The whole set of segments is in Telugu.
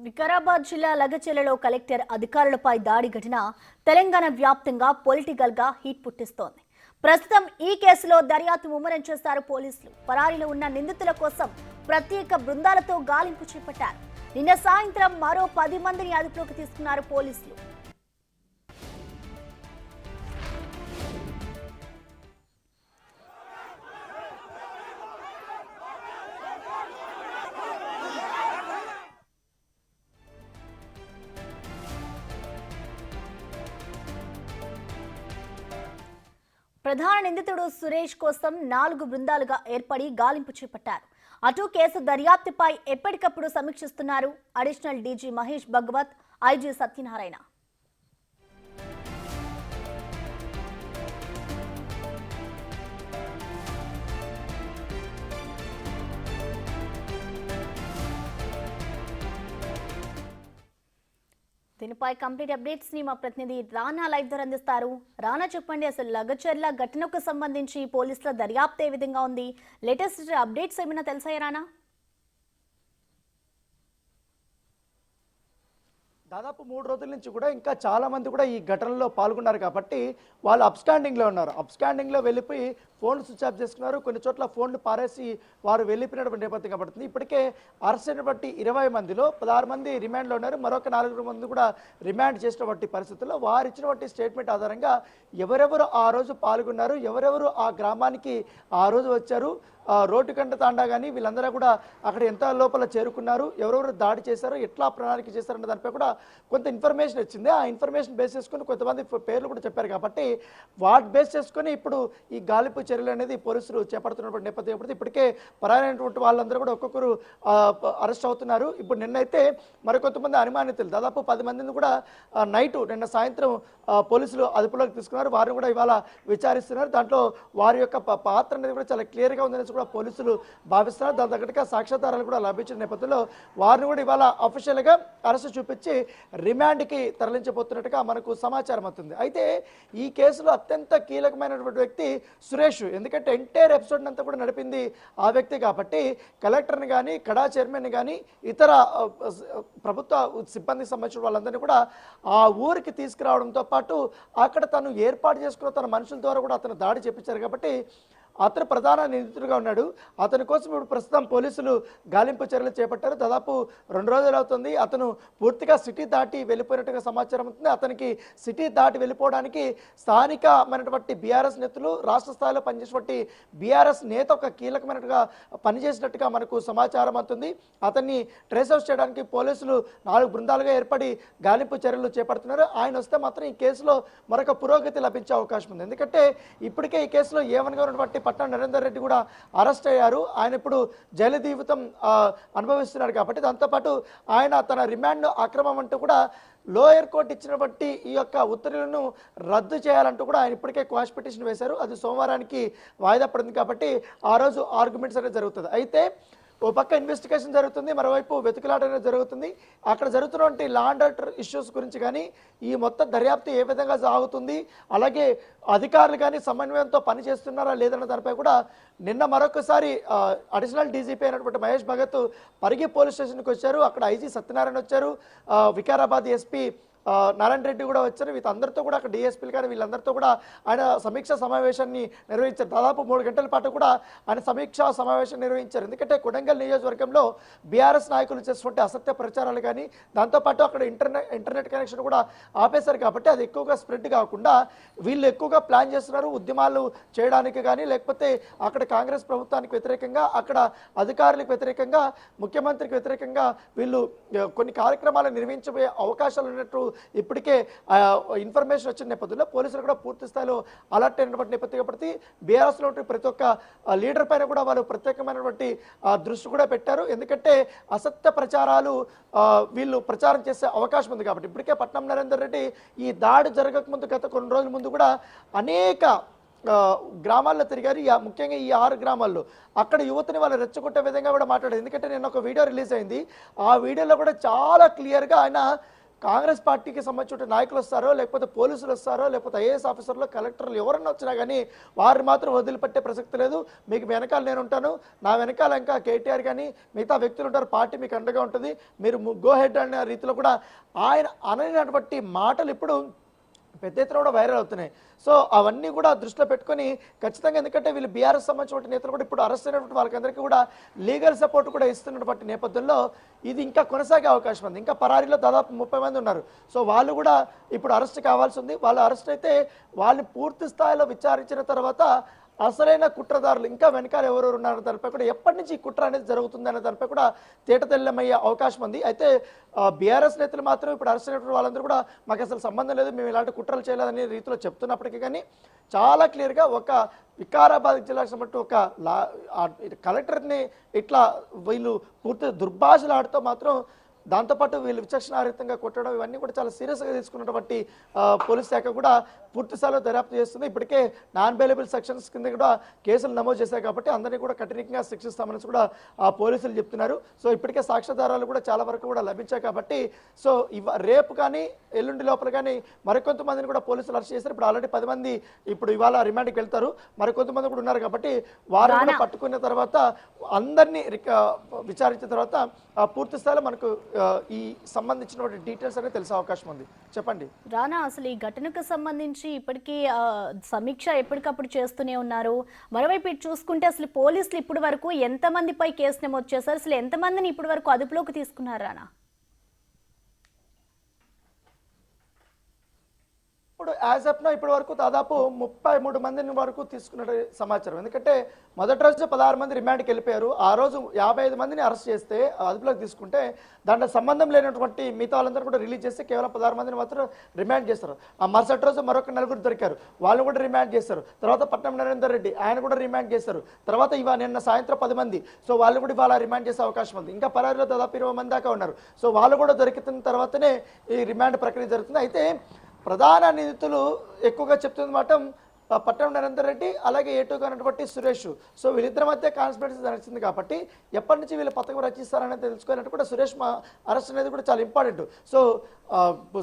వికారాబాద్ జిల్లా లగచెలలో కలెక్టర్ అధికారులపై దాడి ఘటన తెలంగాణ వ్యాప్తంగా పొలిటికల్ గా హీట్ పుట్టిస్తోంది. ప్రస్తుతం ఈ కేసులో దర్యాప్తు ముమ్మరం చేశారు పోలీసులు. పరారీలో ఉన్న నిందితుల కోసం ప్రత్యేక బృందాలతో గాలింపు చేపట్టారు. నిన్న సాయంత్రం మరో 10 మందిని అదుపులోకి తీసుకున్నారు పోలీసులు. ప్రధాన నిందితుడు సురేష్ కోసం 4 బృందాలుగా ఏర్పడి గాలింపు చేపట్టారు. అటు కేసు దర్యాప్తుపై ఎప్పటికప్పుడు సమీక్షిస్తున్నారు additional DG Mahesh Bhagwat, IG Satyanarayana. దీనిపై కంప్లీట్ అప్డేట్స్ ని మా ప్రతినిధి రానా లైవ్ ద్వారా అందిస్తారు. రానా, చెప్పండి, అసలు లగచర్ల ఘటనకు సంబంధించి పోలీసుల దర్యాప్తు ఏ విధంగా ఉంది? లేటెస్ట్ అప్డేట్స్ ఏమైనా తెలుసాయా రానా? దాదాపు 3 రోజుల నుంచి కూడా ఇంకా చాలా మంది కూడా ఈ ఘటనలో పాల్గొన్నారు కాబట్టి వాళ్ళు అప్స్టాండింగ్లో ఉన్నారు. అప్స్టాండింగ్లో వెళ్ళిపోయి ఫోన్లు స్విచ్ ఆఫ్ చేసుకున్నారు. కొన్ని చోట్ల ఫోన్లు పారేసి వారు వెళ్ళిపోయినటువంటి నేపథ్యం కనబడుతుంది. ఇప్పటికే అరెస్ట్ అయినటువంటి 20 మందిలో 16 మంది రిమాండ్లో ఉన్నారు. మరొక 4 మంది కూడా రిమాండ్ చేసినటువంటి పరిస్థితుల్లో వారు ఇచ్చినటువంటి స్టేట్మెంట్ ఆధారంగా ఎవరెవరు ఆ రోజు పాల్గొన్నారు, ఎవరెవరు ఆ గ్రామానికి ఆ రోజు వచ్చారు, రోడ్డు కంట తాండా కానీ వీళ్ళందరూ కూడా అక్కడ ఎంత లోపల చేరుకున్నారు, ఎవరెవరు దాడి చేశారు, ఎట్లా ప్రణాళిక చేశారన్న దానిపై కూడా కొంత ఇన్ఫర్మేషన్ వచ్చింది. ఆ ఇన్ఫర్మేషన్ బేస్ చేసుకుని కొంతమంది పేర్లు కూడా చెప్పారు కాబట్టి వాటి బేస్ చేసుకుని ఇప్పుడు ఈ గాలింపు చర్యలు అనేది పోలీసులు చేపడుతున్నటువంటి నేపథ్యం. ఇప్పటికే పరారైనటువంటి వాళ్ళందరూ కూడా ఒక్కొక్కరు అరెస్ట్ అవుతున్నారు. ఇప్పుడు నిన్నైతే మరికొంతమంది అనుమానితులు దాదాపు 10 మందిని కూడా నిన్న సాయంత్రం పోలీసులు అదుపులోకి తీసుకున్నారు. వారిని కూడా ఇవాళ విచారిస్తున్నారు. దాంట్లో వారి యొక్క పాత్ర అనేది కూడా చాలా క్లియర్గా ఉందని కూడా పోలీసులు భావిస్తున్నారు. దాని తగ్గట్టుగా సాక్ష్యాధారాలు కూడా లభించిన నేపథ్యంలో వారిని కూడా ఇవాళ అఫీషియల్గా అరెస్ట్ చూపించి రిమాండ్కి తరలించబోతున్నట్టుగా మనకు సమాచారం అవుతుంది. అయితే ఈ కేసులో అత్యంత కీలకమైనటువంటి వ్యక్తి సురేష్. ఎందుకంటే ఎంటైర్ ఎపిసోడ్ అంతా కూడా నడిపింది ఆ వ్యక్తి కాబట్టి కలెక్టర్ని కానీ, కడా చైర్మన్ని కానీ, ఇతర ప్రభుత్వ సిబ్బందికి సంబంధించిన వాళ్ళందరినీ కూడా ఆ ఊరికి తీసుకురావడంతో పాటు అక్కడ తను ఏర్పాటు చేసుకున్న తన మనుషుల ద్వారా కూడా అతను దాడి చేపించారు కాబట్టి అతను ప్రధాన నిందితుడిగా ఉన్నాడు. అతని కోసం ఇప్పుడు ప్రస్తుతం పోలీసులు గాలింపు చర్యలు చేపట్టారు. దాదాపు 2 రోజులు అవుతుంది. అతను పూర్తిగా సిటీ దాటి వెళ్ళిపోయినట్టుగా సమాచారం అవుతుంది. అతనికి సిటీ దాటి వెళ్ళిపోవడానికి స్థానికమైనటువంటి బీఆర్ఎస్ నేతలు, రాష్ట్ర స్థాయిలో పనిచేసినటువంటి బీఆర్ఎస్ నేత ఒక కీలకమైనట్టుగా పనిచేసినట్టుగా మనకు సమాచారం అవుతుంది. అతన్ని ట్రేస్ అవుట్ చేయడానికి పోలీసులు 4 బృందాలుగా ఏర్పడి గాలింపు చర్యలు చేపడుతున్నారు. ఆయన వస్తే మాత్రం ఈ కేసులో మరొక పురోగతి లభించే అవకాశం ఉంది. ఎందుకంటే ఇప్పటికే ఈ కేసులో ఏమనగా ఉన్నటువంటి పట్నం నరేందర్ రెడ్డి కూడా అరెస్ట్ అయ్యారు. ఆయన ఇప్పుడు జైలు జీవితం అనుభవిస్తున్నారు కాబట్టి దాంతోపాటు ఆయన తన రిమాండ్ అక్రమం అంటూ కూడా లోయర్ కోర్టు ఇచ్చినటువంటి ఈ యొక్క ఉత్తర్వులను రద్దు చేయాలంటూ కూడా ఆయన ఇప్పటికే క్వాష్ పిటిషన్ వేశారు. అది సోమవారానికి వాయిదా పడింది కాబట్టి ఆ రోజు ఆర్గ్యుమెంట్స్ అనేది జరుగుతుంది. అయితే ఓ పక్క ఇన్వెస్టిగేషన్ జరుగుతుంది, మరోవైపు వెతుకులాట అనేది జరుగుతుంది. అక్కడ జరుగుతున్నటువంటి లా అండ్ ఆర్డర్ ఇష్యూస్ గురించి కానీ, ఈ మొత్తం దర్యాప్తు ఏ విధంగా సాగుతుంది, అలాగే అధికారులు కానీ సమన్వయంతో పనిచేస్తున్నారా లేదన్న దానిపై కూడా నిన్న మరొకసారి అడిషనల్ డీజీపీ అయినటువంటి మహేష్ భగత్ పరిగి పోలీస్ స్టేషన్కి వచ్చారు. అక్కడ ఐజీ సత్యనారాయణ వచ్చారు, వికారాబాద్ ఎస్పీ నారాయణ రెడ్డి కూడా వచ్చారు. వీళ్ళందరితో కూడా అక్కడ డిఎస్పీలు కానీ వీళ్ళందరితో కూడా ఆయన సమీక్ష సమావేశాన్ని నిర్వహించారు. దాదాపు 3 గంటల పాటు కూడా ఆయన సమీక్షా సమావేశం నిర్వహించారు. ఎందుకంటే కొడంగల్ నియోజకవర్గంలో బీఆర్ఎస్ నాయకులు చేసినటువంటి అసత్య ప్రచారాలు కానీ, దాంతోపాటు అక్కడ ఇంటర్నెట్ కనెక్షన్ కూడా ఆపేశారు కాబట్టి అది ఎక్కువగా స్ప్రెడ్ కాకుండా వీళ్ళు ఎక్కువగా ప్లాన్ చేస్తున్నారు ఉద్యమాలు చేయడానికి కానీ, లేకపోతే అక్కడ కాంగ్రెస్ ప్రభుత్వానికి వ్యతిరేకంగా, అక్కడ అధికారులకు వ్యతిరేకంగా, ముఖ్యమంత్రికి వ్యతిరేకంగా వీళ్ళు కొన్ని కార్యక్రమాలు నిర్వహించబోయే అవకాశాలు ఉన్నట్టు ఇప్పటికే ఇన్ఫర్మేషన్ వచ్చిన నేపథ్యంలో పోలీసులు కూడా పూర్తి స్థాయిలో అలర్ట్ అయినటువంటి నేపథ్యం కాబట్టి బీఆర్ఎస్లో ప్రతి ఒక్క లీడర్ పైన కూడా వాళ్ళు ప్రత్యేకమైనటువంటి దృష్టి కూడా పెట్టారు. ఎందుకంటే అసత్య ప్రచారాలు వీళ్ళు ప్రచారం చేసే అవకాశం ఉంది కాబట్టి ఇప్పటికే పట్నం నరేందర్ రెడ్డి ఈ దాడి జరగకముందు గత కొన్ని రోజుల ముందు కూడా అనేక గ్రామాల్లో తిరిగారు. ముఖ్యంగా ఈ 6 గ్రామాల్లో అక్కడ యువతని వాళ్ళు రెచ్చగొట్టే విధంగా కూడా మాట్లాడారు. ఎందుకంటే నేను ఒక వీడియో రిలీజ్ అయింది. ఆ వీడియోలో కూడా చాలా క్లియర్గా ఆయన కాంగ్రెస్ పార్టీకి సంబంధించిన నాయకులు వస్తారో, లేకపోతే పోలీసులు వస్తారో, లేకపోతే ఐఏఎస్ ఆఫీసర్లు, కలెక్టర్లు ఎవరన్నా వచ్చినా కానీ వారిని మాత్రం వదిలిపెట్టే ప్రసక్తి లేదు. మీకు వెనకాల నేను ఉంటాను, నా వెనకాల ఇంకా కేటీఆర్ కానీ మిగతా వ్యక్తులు ఉంటారు, పార్టీ మీకు అండగా ఉంటుంది, మీరు గో హెడ్ అనే రీతిలో కూడా ఆయన అనటువంటి మాటలు ఇప్పుడు పెద్ద ఎత్తున కూడా వైరల్ అవుతున్నాయి. సో అవన్నీ కూడా దృష్టిలో పెట్టుకొని ఖచ్చితంగా, ఎందుకంటే వీళ్ళు బీఆర్ఎస్ సంబంధించిన నేతలు కూడా ఇప్పుడు అరెస్ట్ అయినటువంటి వాళ్ళకందరికీ కూడా లీగల్ సపోర్ట్ కూడా ఇస్తున్నటువంటి నేపథ్యంలో ఇది ఇంకా కొనసాగే అవకాశం ఉంది. ఇంకా పరారీలో దాదాపు 30 మంది ఉన్నారు. సో వాళ్ళు కూడా ఇప్పుడు అరెస్ట్ కావాల్సి ఉంది. వాళ్ళు అరెస్ట్ అయితే వాళ్ళని పూర్తి స్థాయిలో విచారించిన తర్వాత అసలైన కుట్రదారులు ఇంకా వెనకాల ఎవరెవరు ఉన్నారో దానిపై కూడా ఎప్పటి నుంచి ఈ కుట్ర అనేది జరుగుతుంది అనే దానిపై కూడా తేటతెల్లమయ్యే అవకాశం ఉంది. అయితే బీఆర్ఎస్ నేతలు మాత్రం ఇప్పుడు అరెస్ట్ అయినటువంటి వాళ్ళందరూ కూడా మాకు అసలు సంబంధం లేదు, మేము ఇలాంటి కుట్రలు చేయలేదనే రీతిలో చెప్తున్నప్పటికీ కానీ చాలా క్లియర్గా ఒక వికారాబాద్ జిల్లాకు సంబంధించి ఒక కలెక్టర్ని ఇట్లా వీళ్ళు పూర్తి దుర్భాషలాడుతూ మాత్రం దాంతోపాటు వీళ్ళు విచక్షణారహితంగా కొట్టడం ఇవన్నీ కూడా చాలా సీరియస్గా తీసుకున్నటువంటి పోలీస్ శాఖ కూడా పూర్తి స్థాయిలో దర్యాప్తు చేస్తుంది. ఇప్పటికే నాన్ బెయిలబుల్ సెక్షన్స్ కింద కూడా కేసులు నమోదు చేశారు కాబట్టి అందరినీ కూడా కఠినంగా శిక్షిస్తామని కూడా పోలీసులు చెప్తున్నారు. సో ఇప్పటికే సాక్ష్యాధారాలు కూడా చాలా వరకు కూడా లభించాయి కాబట్టి సో రేపు కానీ ఎల్లుండి లోపల కానీ మరికొంతమందిని కూడా పోలీసులు అరెస్ట్ చేశారు. ఇప్పుడు ఆల్రెడీ 10 మంది ఇప్పుడు ఇవాళ రిమాండ్కి వెళ్తారు, మరికొంతమంది కూడా ఉన్నారు కాబట్టి వారు కూడా పట్టుకున్న తర్వాత అందరినీ విచారించిన తర్వాత పూర్తి స్థాయిలో మనకు ఈ సంబంధించిన డీటెయిల్స్ అనేది తెలిసే అవకాశం ఉంది. చెప్పండి రానా, అసలు ఈ ఘటనకు సంబంధించి ఇప్పటికీ సమీక్ష ఎప్పటికప్పుడు చేస్తూనే ఉన్నారు. మరోవైపు ఇటు చూసుకుంటే అసలు పోలీసులు ఇప్పటి వరకు ఎంతమందిపై కేసు నమోదు చేశారు, అసలు ఎంతమందిని ఇప్పటి వరకు అదుపులోకి తీసుకున్నారు రానా? ఇప్పుడు యాజ్ ఆఫ్ నౌ ఇప్పటి వరకు దాదాపు 33 మందిని వరకు తీసుకున్న సమాచారం. ఎందుకంటే మొదటి రోజు 16 మంది రిమాండ్కి వెళ్ళిపోయారు. ఆ రోజు 55 మందిని అరెస్ట్ చేస్తే అదుపులోకి తీసుకుంటే దాంట్లో సంబంధం లేనటువంటి మిగతా వాళ్ళందరూ కూడా రిలీజ్ చేస్తే కేవలం 16 మందిని మాత్రం రిమాండ్ చేస్తారు. ఆ మరుసటి రోజు మరొక 4 దొరికారు, వాళ్ళు కూడా రిమాండ్ చేస్తారు. తర్వాత పట్నం నరేందర్ రెడ్డి ఆయన కూడా రిమాండ్ చేస్తారు. తర్వాత నిన్న సాయంత్రం 10 మంది, సో వాళ్ళు కూడా ఇవాళ రిమాండ్ చేసే అవకాశం ఉంది. ఇంకా పరారీలో దాదాపు 20 మంది దాకా ఉన్నారు. సో వాళ్ళు కూడా దొరికిన తర్వాతనే ఈ రిమాండ్ ప్రక్రియ జరుగుతుంది. అయితే ప్రధాన నిందితులు ఎక్కువగా చెప్తున్న మాట పట్నం నరేందర్ రెడ్డి అలాగే ఏటుగా ఉన్నటువంటి సురేష్. సో వీళ్ళిద్దరి మధ్య కాన్స్పిరసీ నడిచింది కాబట్టి ఎప్పటి నుంచి వీళ్ళు పథకం రచిస్తారనేది తెలుసుకోవాలంటే కూడా సురేష్ అరెస్ట్ అనేది కూడా చాలా ఇంపార్టెంట్. సో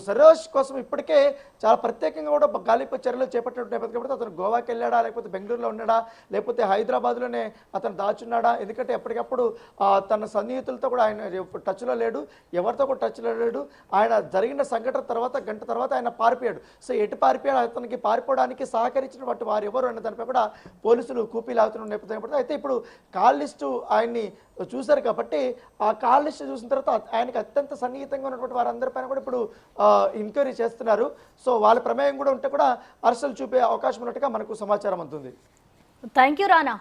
సురేష్ కోసం ఇప్పటికే చాలా ప్రత్యేకంగా కూడా గాలింపు చర్యలు చేపట్టిన నేపథ్యం కాబట్టి అతను గోవాకి వెళ్ళాడా, లేకపోతే బెంగళూరులో ఉన్నాడా, లేకపోతే హైదరాబాద్లోనే అతను దాచున్నాడా, ఎందుకంటే ఎప్పటికప్పుడు తన సన్నిహితులతో కూడా ఆయన టచ్లో లేడు, ఎవరితో కూడా టచ్లో లేడు. ఆయన జరిగిన సంఘటన తర్వాత గంట తర్వాత ఆయన పారిపోయాడు. సో ఎటు పారిపోయాడు, అతనికి పారిపోవడానికి సహకరించినటువంటి వారు ఎవరు అన్న దానిపై కూడా పోలీసులు కూపీలాగుతున్న నేపథ్యం పడుతుంది. అయితే ఇప్పుడు కాల్ లిస్టు ఆయన్ని చూశారు కాబట్టి ఆ కాల్ లిస్ట్ చూసిన తర్వాత ఆయనకి అత్యంత సన్నిహితంగా ఉన్నటువంటి వారందరిపైన కూడా ఇప్పుడు ఎంక్వైరీ చేస్తున్నారు. సో వాళ్ళ ప్రమేయం కూడా ఉంటే కూడా అరెస్టులు చూపే అవకాశం ఉన్నట్టుగా మనకు సమాచారం అందుతుంది. Thank you Rana.